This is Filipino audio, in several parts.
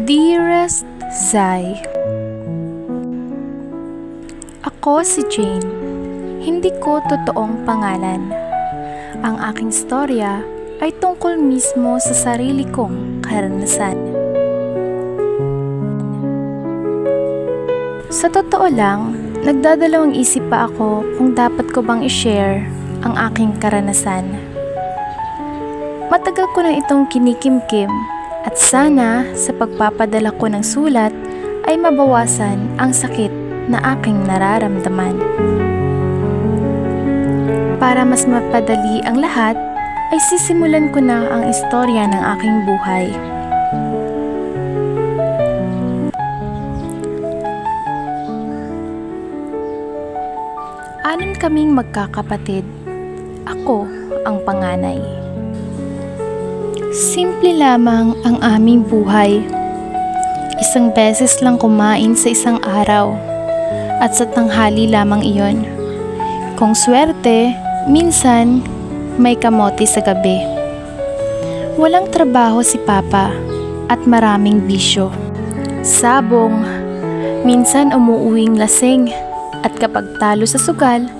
Dearest Zai, ako si Jane. Hindi ko totoong pangalan. Ang aking storya ay tungkol mismo sa sarili kong karanasan. Sa totoo lang, nagdadalawang isip pa ako kung dapat ko bang i-share ang aking karanasan. Matagal ko na itong kinikimkim at sana sa pagpapadala ko ng sulat ay mabawasan ang sakit na aking nararamdaman. Para mas mapadali ang lahat, ay sisimulan ko na ang istorya ng aking buhay. Anim kaming magkakapatid. Ako ang panganay. Simple lamang ang aming buhay. Isang beses lang kumain sa isang araw at sa tanghali lamang iyon. Kung swerte, minsan may kamote sa gabi. Walang trabaho si Papa at maraming bisyo. Sabong, minsan umuuwing lasing at kapag talo sa sugal,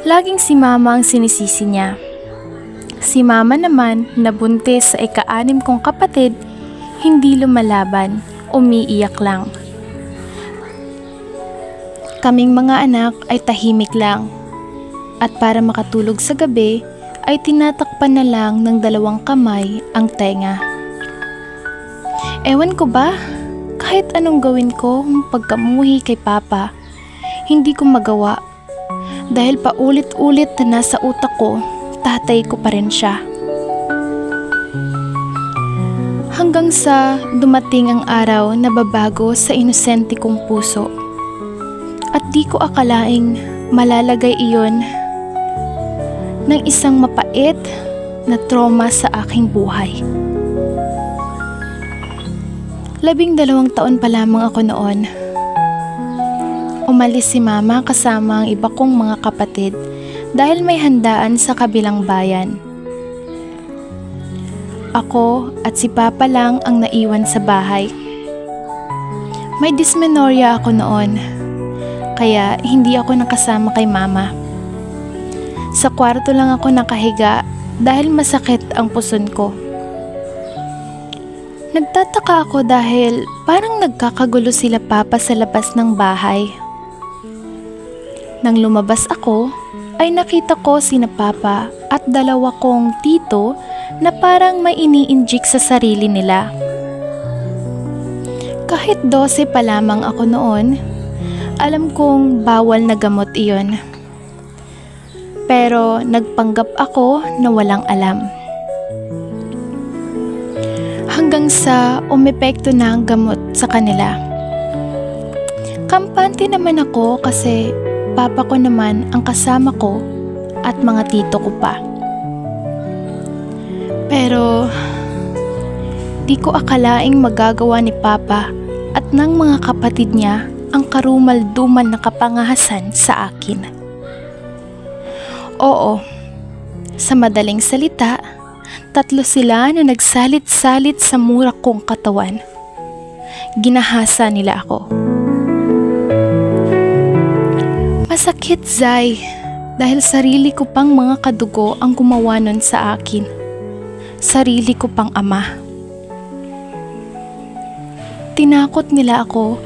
laging si Mama ang sinisisi niya. Si Mama naman na buntis sa ika-6 kong kapatid, hindi lumalaban, umiiyak lang. Kaming mga anak ay tahimik lang. At para makatulog sa gabi, ay tinatakpan na lang ng 2 kamay ang tenga. Ewan ko ba, kahit anong gawin ko pagkamuhi kay Papa, hindi ko magawa. Dahil paulit-ulit na nasa utak ko, tatay ko pa rin siya. Hanggang sa dumating ang araw na babago sa inosente kong puso. At di ko akalaing malalagay iyon ng isang mapait na trauma sa aking buhay. 12 taon pa lamang ako noon. Umalis si Mama kasama ang iba kong mga kapatid dahil may handaan sa kabilang bayan. Ako at si Papa lang ang naiwan sa bahay. May dysmenorrhea ako noon, kaya hindi ako nakasama kay Mama. Sa kwarto lang ako nakahiga dahil masakit ang puson ko. Nagtataka ako dahil parang nagkakagulo sila Papa sa labas ng bahay. Nang lumabas ako, ay nakita ko sina Papa at 2 kong tito na parang may ini-inject sa sarili nila. Kahit 12 pa lamang ako noon, alam kong bawal na gamot iyon. Pero nagpanggap ako na walang alam. Hanggang sa umepekto na ang gamot sa kanila. Kampante naman ako kasi Papa ko naman ang kasama ko at mga tito ko pa. Pero di ko akalaing magagawa ni Papa at ng mga kapatid niya ang karumal-dumal na kapangahasan sa akin. Oo, sa madaling salita, 3 sila na nagsalit-salit sa mura kong katawan. Ginahasa nila ako. Masakit, Zai, dahil sarili ko pang mga kadugo ang gumawa nun sa akin. Sarili ko pang ama. Tinakot nila ako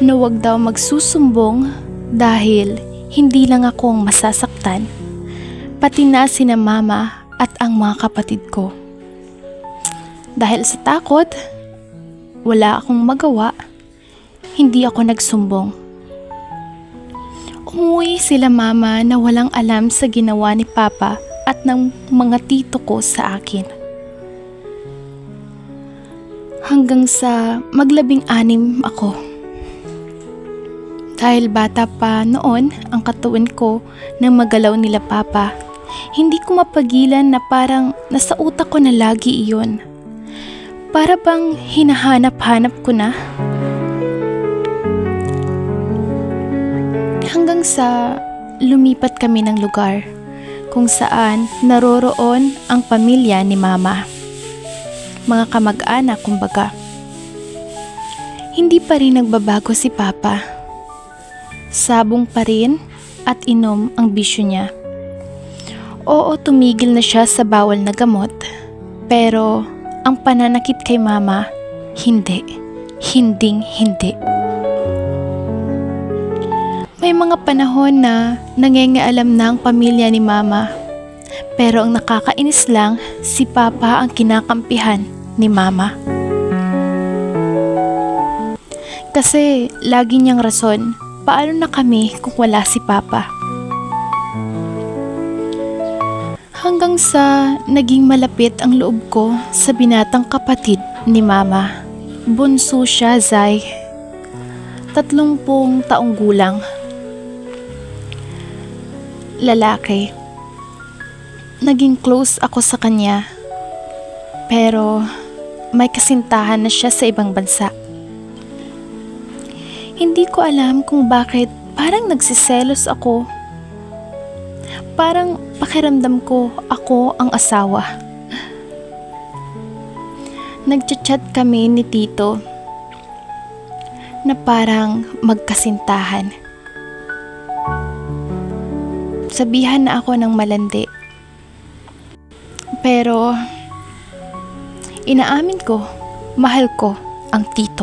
na wag daw magsusumbong dahil hindi lang ako ang masasaktan, pati na sina Mama at ang mga kapatid ko. Dahil sa takot, wala akong magawa, hindi ako nagsumbong. Umuwi sila Mama na walang alam sa ginawa ni Papa at ng mga tito ko sa akin. Hanggang sa mag-16 ako. Dahil bata pa noon ang katawan ko nang magalaw nila Papa, hindi ko mapagilan na parang nasa utak ko na lagi iyon. Para bang hinahanap-hanap ko na. Hanggang sa lumipat kami ng lugar kung saan naroroon ang pamilya ni Mama. Mga kamag-anak kumbaga. Hindi pa rin nagbabago si Papa. Sabong pa rin at inom ang bisyo niya. Oo, tumigil na siya sa bawal na gamot. Pero ang pananakit kay Mama, hindi. Hinding-hindi. May mga panahon na nangengaalam na ang pamilya ni Mama. Pero ang nakakainis lang, si Papa ang kinakampihan ni Mama. Kasi lagi niyang rason, paano na kami kung wala si Papa? Hanggang sa naging malapit ang loob ko sa binatang kapatid ni Mama. Bunso siya, Zay. 30 taong gulang. Lalaki. Naging close ako sa kanya. Pero may kasintahan na siya sa ibang bansa. Hindi ko alam kung bakit parang nagsiselos ako. Parang pakiramdam ko ako ang asawa. Nagchat-chat kami ni Tito na parang magkasintahan. Sabihan na ako ng malandi. Pero inaamin ko, mahal ko ang tito ko.